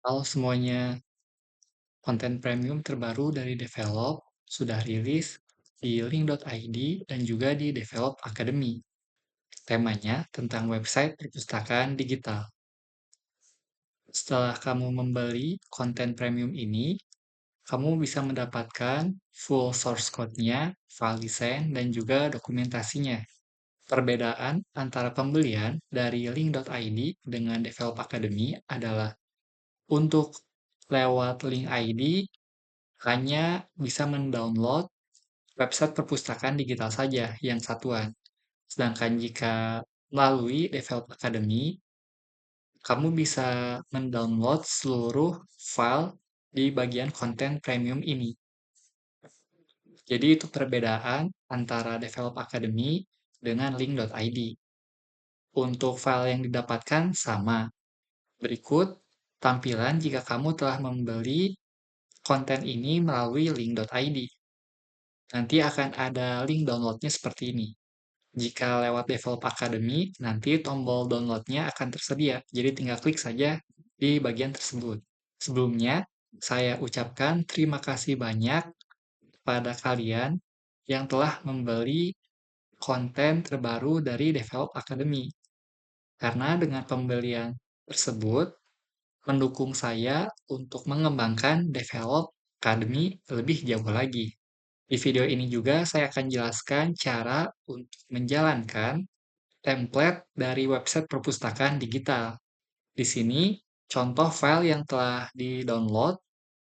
Halo semuanya, konten premium terbaru dari Develop sudah rilis di link.id dan juga di Develop Academy. Temanya tentang website perpustakaan digital. Setelah kamu membeli konten premium ini, kamu bisa mendapatkan full source code-nya, file desain, dan juga dokumentasinya. Perbedaan antara pembelian dari link.id dengan Develop Academy adalah untuk lewat link ID hanya bisa mendownload website perpustakaan digital saja yang satuan. Sedangkan jika melalui Develop Academy, kamu bisa mendownload seluruh file di bagian konten premium ini. Jadi itu perbedaan antara Develop Academy dengan link.id. Untuk file yang didapatkan sama. Berikut tampilan jika kamu telah membeli konten ini melalui link.id. Nanti akan ada link downloadnya seperti ini. Jika lewat Develop Academy, nanti tombol downloadnya akan tersedia. Jadi tinggal klik saja di bagian tersebut. Sebelumnya, saya ucapkan terima kasih banyak pada kalian yang telah membeli konten terbaru dari Develop Academy. Karena dengan pembelian tersebut, mendukung saya untuk mengembangkan Develop Academy lebih jauh lagi. Di video ini juga saya akan jelaskan cara untuk menjalankan template dari website perpustakaan digital. Di sini, contoh file yang telah di-download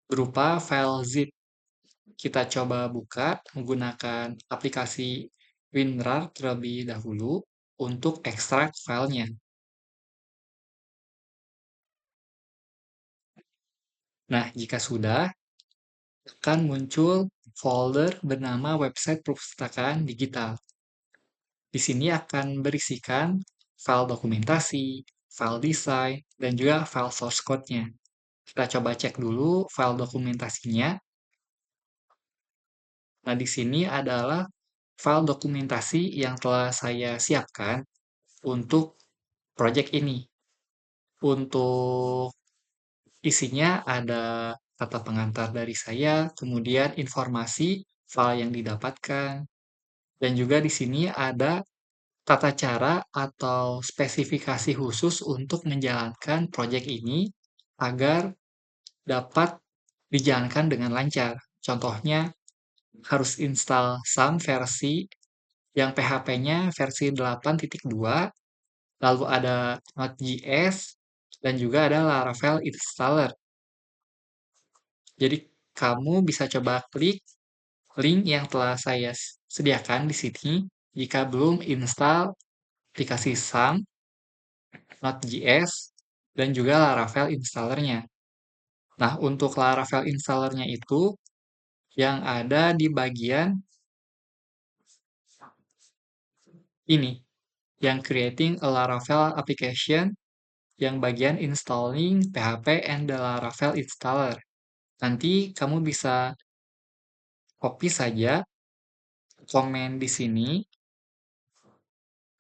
berupa file zip. Kita coba buka menggunakan aplikasi WinRAR terlebih dahulu untuk ekstrak filenya. Nah, jika sudah, akan muncul folder bernama website perpustakaan digital. Di sini akan berisikan file dokumentasi, file desain, dan juga file source code-nya. Kita coba cek dulu file dokumentasinya. Nah, di sini adalah file dokumentasi yang telah saya siapkan untuk project ini. Untuk isinya ada kata pengantar dari saya, kemudian informasi file yang didapatkan, dan juga di sini ada tata cara atau spesifikasi khusus untuk menjalankan project ini agar dapat dijalankan dengan lancar. Contohnya, harus install SAM versi yang PHP-nya versi 8.2, lalu ada Node.js, dan juga ada Laravel installer. Jadi, kamu bisa coba klik link yang telah saya sediakan di sini jika belum install aplikasi SAM, Node.js, dan juga Laravel installernya. Nah, untuk Laravel installernya itu yang ada di bagian ini, yang creating a Laravel application, yang bagian installing PHP and the Laravel installer. Nanti kamu bisa copy saja komen di sini,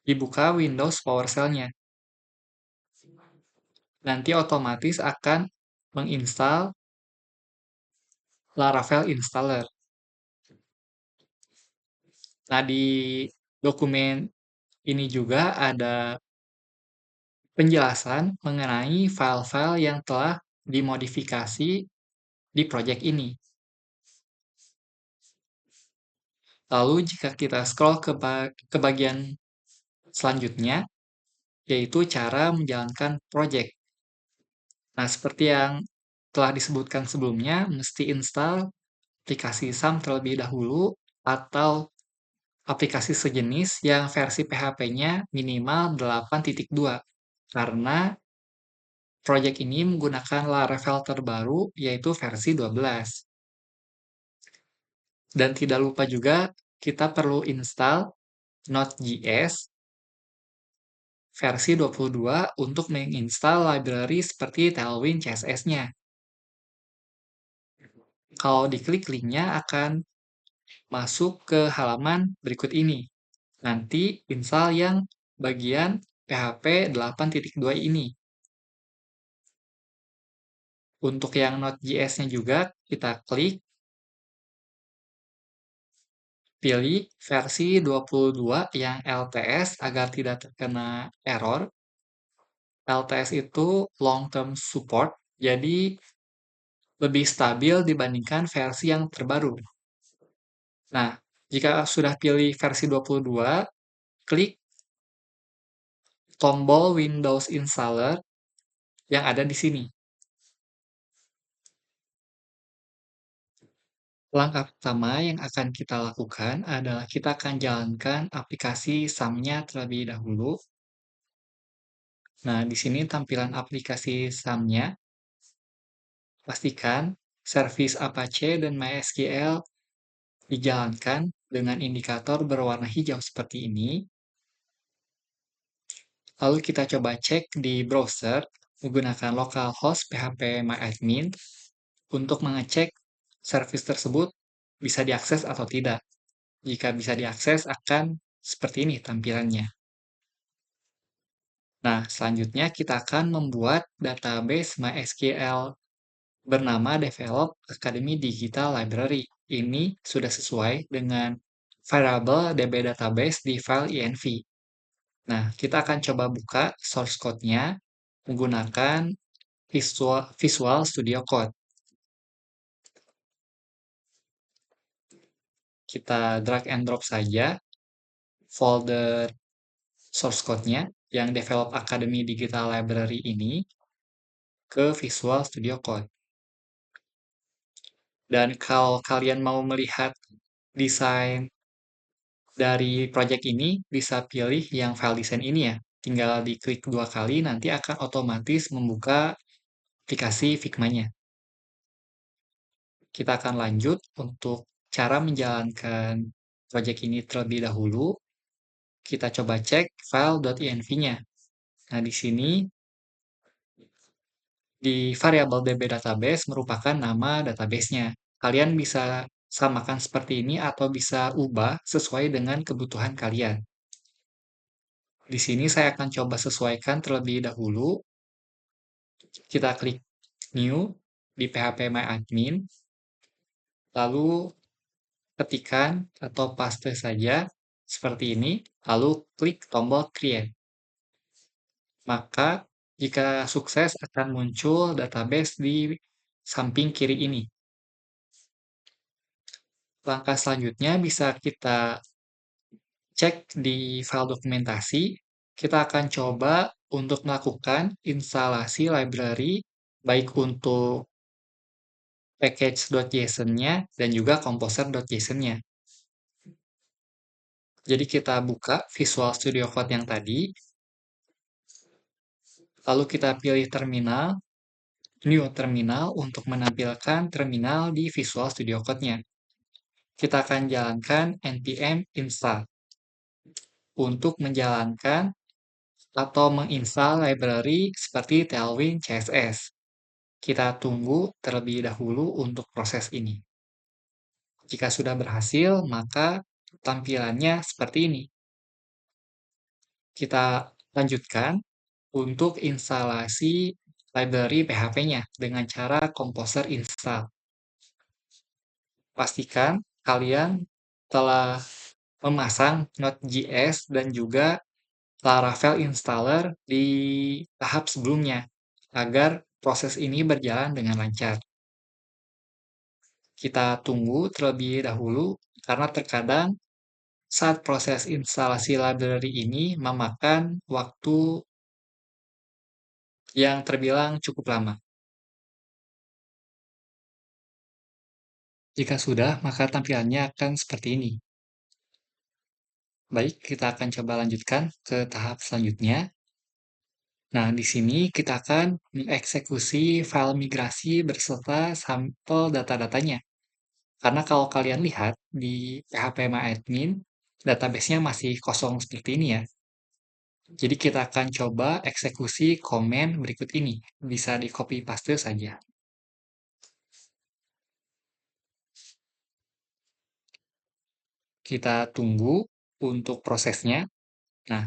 dibuka Windows PowerShell-nya. Nanti otomatis akan menginstal Laravel installer. Nah, di dokumen ini juga ada penjelasan mengenai file-file yang telah dimodifikasi di project ini. Lalu jika kita scroll ke bagian selanjutnya, yaitu cara menjalankan project. Nah, seperti yang telah disebutkan sebelumnya, mesti install aplikasi SAM terlebih dahulu atau aplikasi sejenis yang versi PHP-nya minimal 8.2 karena project ini menggunakan Laravel terbaru yaitu versi 12. Dan tidak lupa juga kita perlu install Node.js versi 22 untuk menginstal library seperti Tailwind CSS-nya. Kalau diklik linknya akan masuk ke halaman berikut ini. Nanti install yang bagian PHP 8.2 ini. Untuk yang Node.js-nya juga, kita klik, pilih versi 22 yang LTS agar tidak terkena error. LTS itu long term support, jadi lebih stabil dibandingkan versi yang terbaru. Nah, jika sudah pilih versi 22, klik tombol Windows Installer yang ada di sini. Langkah pertama yang akan kita lakukan adalah kita akan jalankan aplikasi SAM-nya terlebih dahulu. Nah, di sini tampilan aplikasi SAM-nya, pastikan service Apache dan MySQL dijalankan dengan indikator berwarna hijau seperti ini. Lalu kita coba cek di browser menggunakan localhost phpMyAdmin untuk mengecek service tersebut bisa diakses atau tidak. Jika bisa diakses akan seperti ini tampilannya. Nah, selanjutnya kita akan membuat database MySQL bernama Develop Academy Digital Library. Ini sudah sesuai dengan variable DB database di file env. Nah, kita akan coba buka source code-nya menggunakan Visual Studio Code. Kita drag and drop saja folder source code-nya yang Develop Academy Digital Library ini ke Visual Studio Code. Dan kalau kalian mau melihat desain dari project ini, bisa pilih yang file design ini ya. Tinggal diklik 2 kali, nanti akan otomatis membuka aplikasi Figma-nya. Kita akan lanjut untuk cara menjalankan project ini terlebih dahulu. Kita coba cek file.env-nya. Nah, di sini di variabel DB database merupakan nama database-nya. Kalian bisa samakan seperti ini atau bisa ubah sesuai dengan kebutuhan kalian. Di sini saya akan coba sesuaikan terlebih dahulu. Kita klik New di phpMyAdmin, lalu ketikkan atau paste saja seperti ini, lalu klik tombol Create. Maka jika sukses akan muncul database di samping kiri ini. Langkah selanjutnya bisa kita cek di file dokumentasi. Kita akan coba untuk melakukan instalasi library baik untuk package.json-nya dan juga composer.json-nya. Jadi kita buka Visual Studio Code yang tadi, lalu kita pilih terminal, New Terminal untuk menampilkan terminal di Visual Studio Code-nya. Kita akan jalankan npm install untuk menjalankan atau menginstal library seperti Tailwind CSS. Kita tunggu terlebih dahulu untuk proses ini. Jika sudah berhasil, maka tampilannya seperti ini. Kita lanjutkan untuk instalasi library PHP-nya dengan cara Composer install. Pastikan kalian telah memasang Node.js dan juga Laravel installer di tahap sebelumnya agar proses ini berjalan dengan lancar. Kita tunggu terlebih dahulu karena terkadang saat proses instalasi library ini memakan waktu yang terbilang cukup lama. Jika sudah, maka tampilannya akan seperti ini. Baik, kita akan coba lanjutkan ke tahap selanjutnya. Nah, di sini kita akan mengeksekusi file migrasi berserta sampel data-datanya. Karena kalau kalian lihat di phpMyAdmin, database-nya masih kosong seperti ini ya. Jadi kita akan coba eksekusi komen berikut ini. Bisa di copy paste saja. Kita tunggu untuk prosesnya. Nah,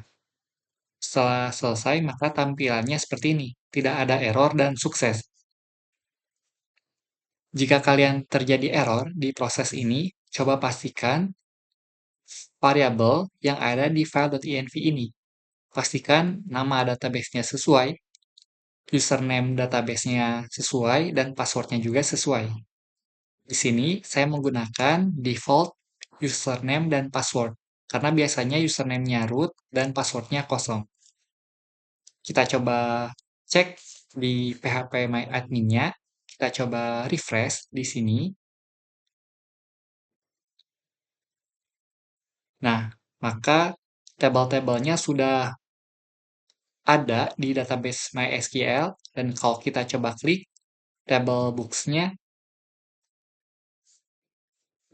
setelah selesai maka tampilannya seperti ini. Tidak ada error dan sukses. Jika kalian terjadi error di proses ini, coba pastikan variabel yang ada di file.env ini. Pastikan nama database-nya sesuai, username database-nya sesuai, dan password-nya juga sesuai. Di sini saya menggunakan default username dan password, karena biasanya username-nya root dan password-nya kosong. Kita coba cek di phpMyAdmin-nya, kita coba refresh di sini. Nah, maka tabel-tabelnya sudah ada di database MySQL, dan kalau kita coba klik table books-nya,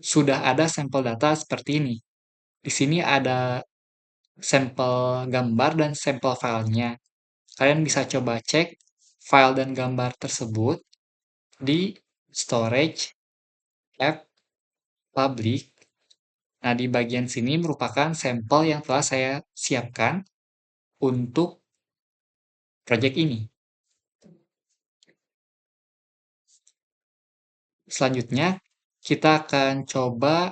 sudah ada sampel data seperti ini. Di sini ada sampel gambar dan sampel filenya. Kalian bisa coba cek file dan gambar tersebut di storage, app, public. Nah, di bagian sini merupakan sampel yang telah saya siapkan untuk project ini. Selanjutnya, kita akan coba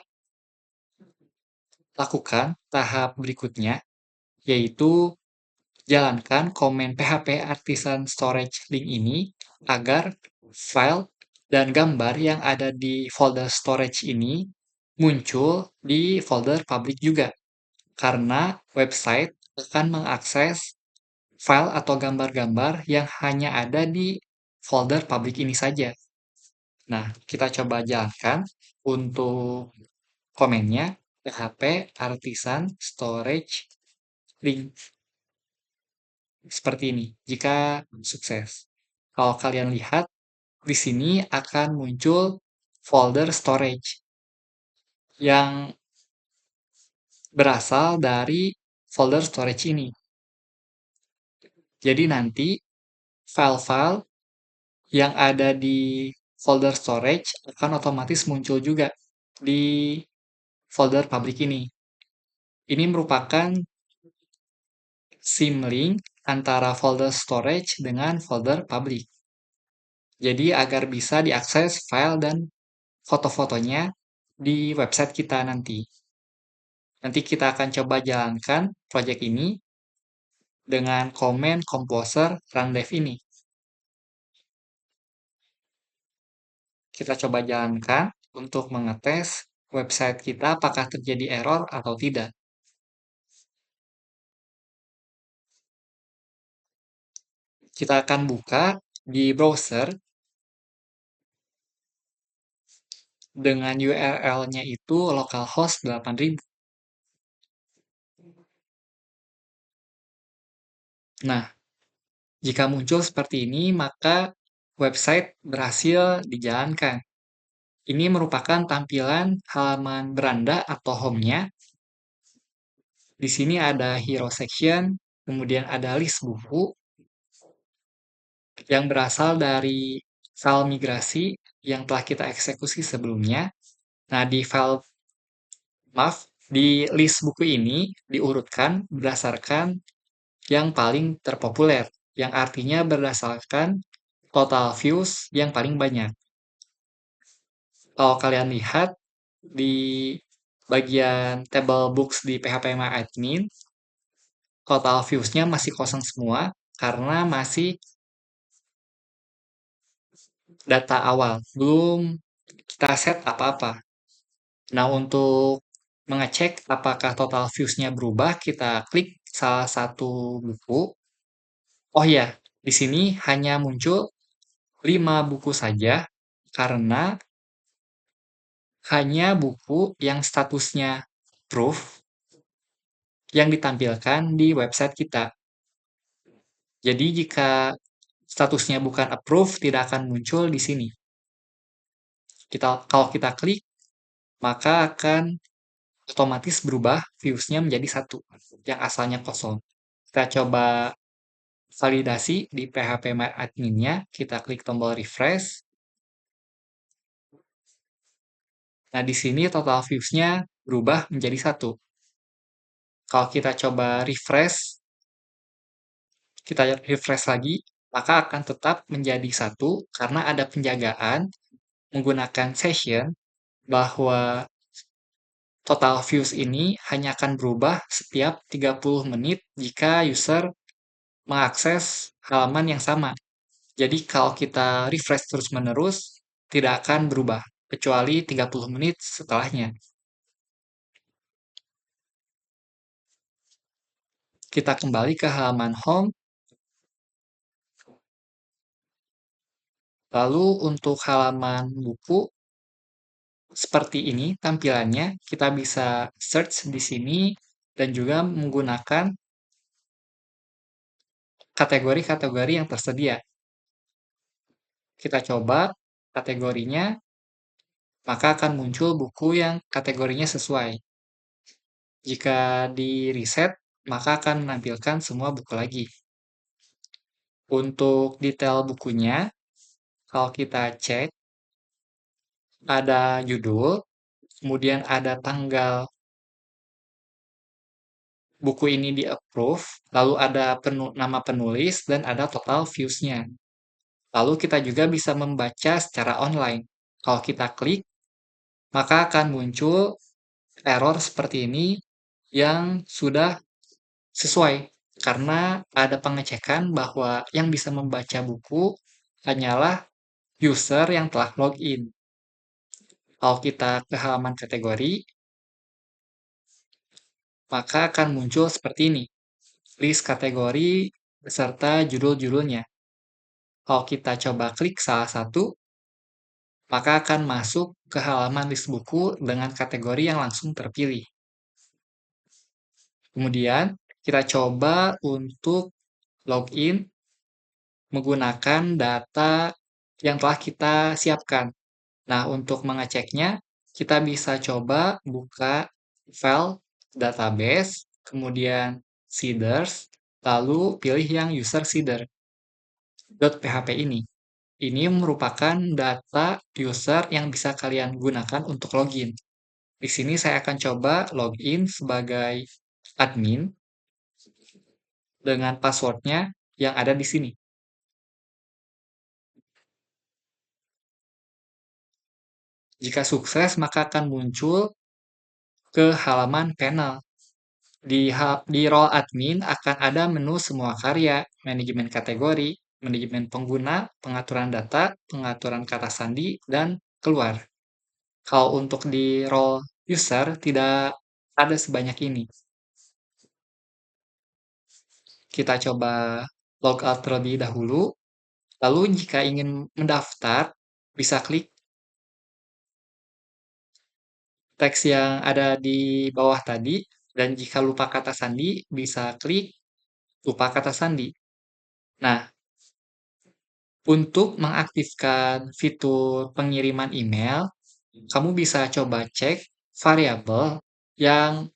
lakukan tahap berikutnya, yaitu jalankan komen PHP Artisan Storage link ini agar file dan gambar yang ada di folder storage ini muncul di folder public juga, karena website akan mengakses file atau gambar-gambar yang hanya ada di folder public ini saja. Nah, kita coba jalankan untuk komennya PHP Artisan Storage link seperti ini jika sukses. Kalau kalian lihat, di sini akan muncul folder storage yang berasal dari folder storage ini. Jadi nanti file-file yang ada di folder storage akan otomatis muncul juga di folder public ini. Ini merupakan symlink antara folder storage dengan folder public. Jadi agar bisa diakses file dan foto-fotonya di website kita nanti. Nanti kita akan coba jalankan project ini dengan komen composer rundev ini. Kita coba jalankan untuk mengetes website kita apakah terjadi error atau tidak. Kita akan buka di browser dengan URL-nya itu localhost 8000. Nah, jika muncul seperti ini, maka website berhasil dijalankan. Ini merupakan tampilan halaman beranda atau home-nya. Di sini ada hero section, kemudian ada list buku yang berasal dari file migrasi yang telah kita eksekusi sebelumnya. Nah, di list buku ini diurutkan berdasarkan yang paling terpopuler, yang artinya berdasarkan total views yang paling banyak. Kalau kalian lihat di bagian table books di phpMyAdmin, total views-nya masih kosong semua karena masih data awal, belum kita set apa-apa. Nah, untuk mengecek apakah total views-nya berubah, kita klik salah satu buku. Oh ya, di sini hanya muncul 5 buku saja karena hanya buku yang statusnya proof yang ditampilkan di website kita. Jadi jika statusnya bukan approve, tidak akan muncul di sini. Kalau kita klik, maka akan otomatis berubah views-nya menjadi 1, yang asalnya kosong. Kita coba validasi di phpMyAdmin-nya, kita klik tombol refresh. Nah, di sini total views-nya berubah menjadi 1. Kalau kita coba kita refresh lagi, maka akan tetap menjadi 1 karena ada penjagaan menggunakan session bahwa total views ini hanya akan berubah setiap 30 menit jika user mengakses halaman yang sama. Jadi kalau kita refresh terus-menerus, tidak akan berubah, kecuali 30 menit setelahnya. Kita kembali ke halaman home, lalu untuk halaman buku, seperti ini tampilannya, kita bisa search di sini dan juga menggunakan kategori-kategori yang tersedia. Kita coba kategorinya, maka akan muncul buku yang kategorinya sesuai. Jika di reset, maka akan menampilkan semua buku lagi. Untuk detail bukunya, kalau kita cek, ada judul, kemudian ada tanggal buku ini di-approve, lalu ada nama penulis, dan ada total views-nya. Lalu kita juga bisa membaca secara online. Kalau kita klik, maka akan muncul error seperti ini yang sudah sesuai. Karena ada pengecekan bahwa yang bisa membaca buku hanyalah user yang telah login. Kalau kita ke halaman kategori, maka akan muncul seperti ini. List kategori beserta judul-judulnya. Kalau kita coba klik salah satu, maka akan masuk ke halaman list buku dengan kategori yang langsung terpilih. Kemudian, kita coba untuk login menggunakan data yang telah kita siapkan. Nah, untuk mengeceknya, kita bisa coba buka file database, kemudian seeders, lalu pilih yang user seeder.php ini. Ini merupakan data user yang bisa kalian gunakan untuk login. Di sini saya akan coba login sebagai admin dengan passwordnya yang ada di sini. Jika sukses, maka akan muncul ke halaman panel. Di role admin akan ada menu semua karya, manajemen kategori, manajemen pengguna, pengaturan data, pengaturan kata sandi, dan keluar. Kalau untuk di role user tidak ada sebanyak ini. Kita coba logout terlebih dahulu. Lalu jika ingin mendaftar, bisa klik teks yang ada di bawah tadi, dan jika lupa kata sandi, bisa klik lupa kata sandi. Nah, untuk mengaktifkan fitur pengiriman email, kamu bisa coba cek variabel yang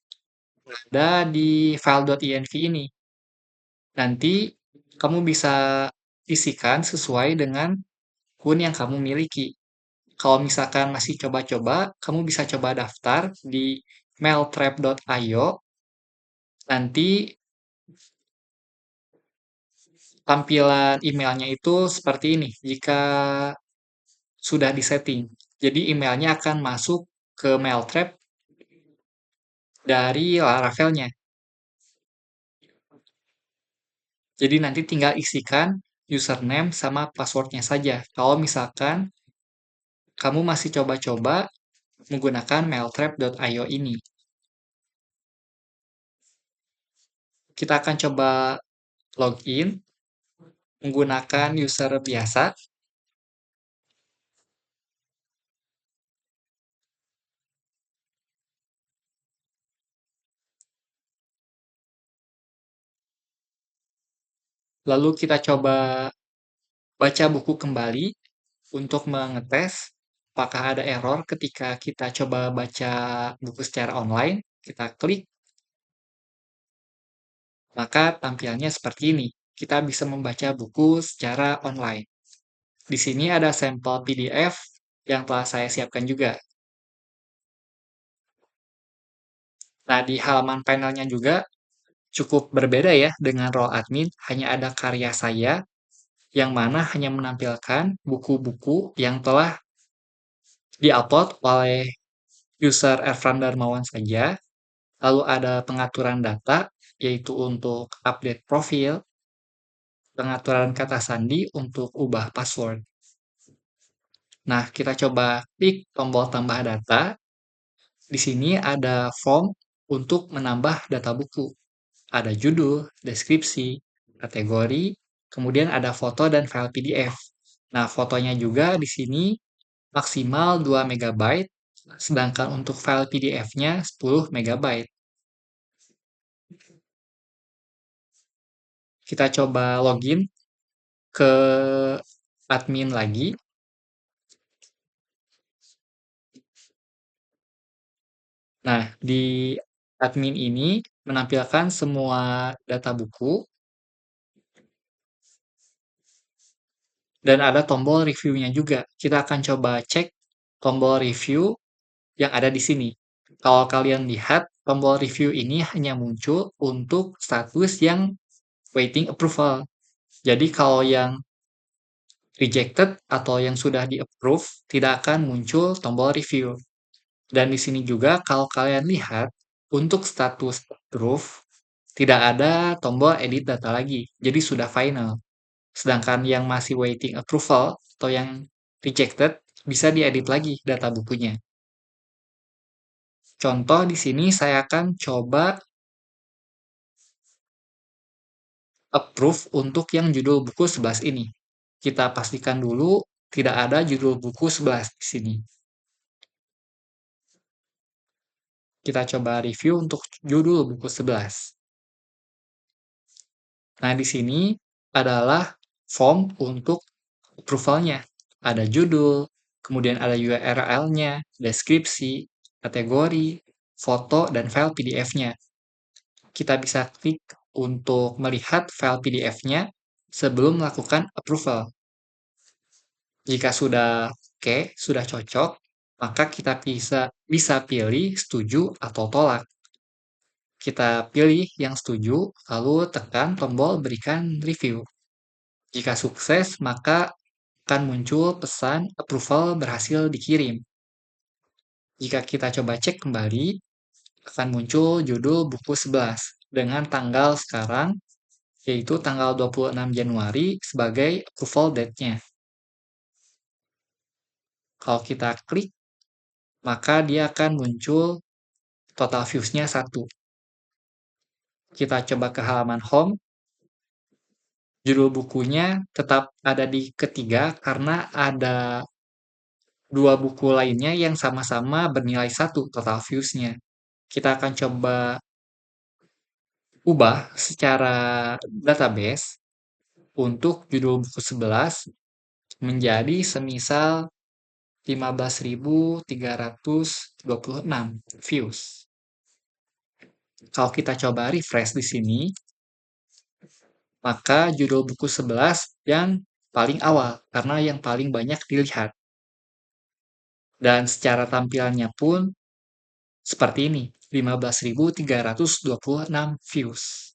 ada di file.inv ini. Nanti kamu bisa isikan sesuai dengan akun yang kamu miliki. Kalau misalkan masih coba-coba, kamu bisa coba daftar di mailtrap.io. Nanti tampilan emailnya itu seperti ini jika sudah disetting. Jadi emailnya akan masuk ke Mailtrap dari Laravelnya. Jadi nanti tinggal isikan username sama passwordnya saja. Kalau misalkan kamu masih coba-coba menggunakan mailtrap.io ini. Kita akan coba login menggunakan user biasa. Lalu kita coba baca buku kembali untuk mengetes apakah ada error ketika kita coba baca buku secara online. Kita klik, maka tampilannya seperti ini. Kita bisa membaca buku secara online. Di sini ada sampel PDF yang telah saya siapkan juga. Nah, di halaman panelnya juga cukup berbeda ya dengan role admin. Hanya ada karya saya yang mana hanya menampilkan buku-buku yang telah Di-upload oleh user Erfran Darmawan saja, lalu ada pengaturan data, yaitu untuk update profil, pengaturan kata sandi untuk ubah password. Nah, kita coba klik tombol tambah data. Di sini ada form untuk menambah data buku. Ada judul, deskripsi, kategori, kemudian ada foto dan file PDF. Nah, fotonya juga di sini maksimal 2 MB, sedangkan untuk file PDF-nya 10 MB. Kita coba login ke admin lagi. Nah, di admin ini menampilkan semua data buku dan ada tombol reviewnya juga. Kita akan coba cek tombol review yang ada di sini. Kalau kalian lihat, tombol review ini hanya muncul untuk status yang waiting approval. Jadi kalau yang rejected atau yang sudah di-approve, tidak akan muncul tombol review. Dan di sini juga kalau kalian lihat, untuk status approve, tidak ada tombol edit data lagi. Jadi sudah final. Sedangkan yang masih waiting approval atau yang rejected, bisa diedit lagi data bukunya. Contoh di sini saya akan coba approve untuk yang judul buku 11 ini. Kita pastikan dulu tidak ada judul buku 11 di sini. Kita coba review untuk judul buku 11. Nah, di sini adalah form untuk approval-nya. Ada judul, kemudian ada URL-nya, deskripsi, kategori, foto, dan file PDF-nya. Kita bisa klik untuk melihat file PDF-nya sebelum melakukan approval. Jika sudah oke, sudah cocok, maka kita bisa pilih setuju atau tolak. Kita pilih yang setuju, lalu tekan tombol berikan review. Jika sukses, maka akan muncul pesan approval berhasil dikirim. Jika kita coba cek kembali, akan muncul judul buku 11 dengan tanggal sekarang, yaitu tanggal 26 Januari sebagai approval date-nya. Kalau kita klik, maka dia akan muncul total views-nya 1. Kita coba ke halaman home, judul bukunya tetap ada di ketiga karena ada 2 buku lainnya yang sama-sama bernilai 1 total views-nya. Kita akan coba ubah secara database untuk judul buku 11 menjadi semisal 15.326 views. Kalau kita coba refresh di sini, maka judul buku 11 yang paling awal karena yang paling banyak dilihat. Dan secara tampilannya pun seperti ini, 15.326 views.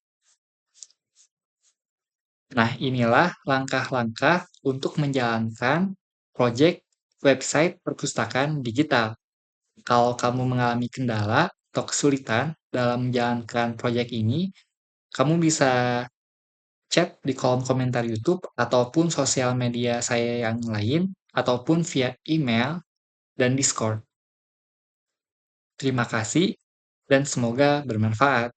Nah, inilah langkah-langkah untuk menjalankan proyek website perpustakaan digital. Kalau kamu mengalami kendala atau kesulitan dalam menjalankan proyek ini, kamu bisa chat di kolom komentar YouTube ataupun sosial media saya yang lain, ataupun via email dan Discord. Terima kasih dan semoga bermanfaat.